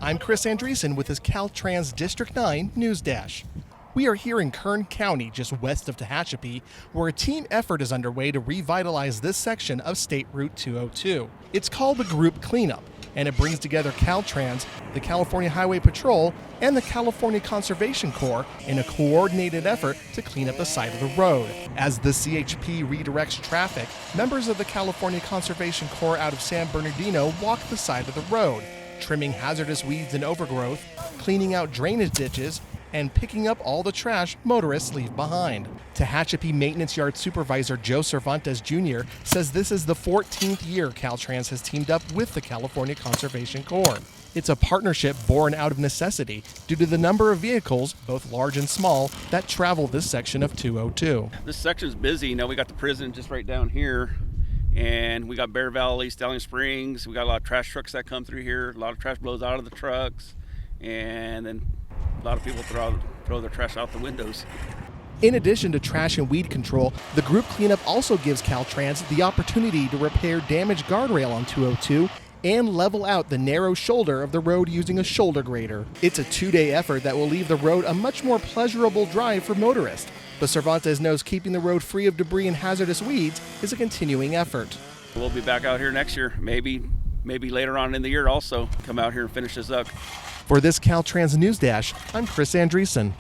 I'm Chris Andreessen with his Caltrans District 9 News Dash. We are here in Kern County, just west of Tehachapi, where a team effort is underway to revitalize this section of State Route 202. It's called the Group Cleanup, and it brings together Caltrans, the California Highway Patrol, and the California Conservation Corps in a coordinated effort to clean up the side of the road. As the CHP redirects traffic, members of the California Conservation Corps out of San Bernardino walk the side of the road, trimming hazardous weeds and overgrowth, cleaning out drainage ditches, and picking up all the trash motorists leave behind. Tehachapi Maintenance Yard Supervisor Joe Cervantes Jr. says this is the 14th year Caltrans has teamed up with the California Conservation Corps. It's a partnership born out of necessity due to the number of vehicles, both large and small, that travel this section of 202. This section's busy. You know, we got the prison just right down here, and we got Bear Valley, Stallion Springs. We got a lot of trash trucks that come through here. A lot of trash blows out of the trucks, and then a lot of people throw their trash out the windows. In addition to trash and weed control, the group cleanup also gives Caltrans the opportunity to repair damaged guardrail on 202 and level out the narrow shoulder of the road using a shoulder grader. It's a two-day effort that will leave the road a much more pleasurable drive for motorists. But Cervantes knows keeping the road free of debris and hazardous weeds is a continuing effort. We'll be back out here next year, maybe later on in the year also. Come out here and finish this up. For this Caltrans News Dash, I'm Chris Andreessen.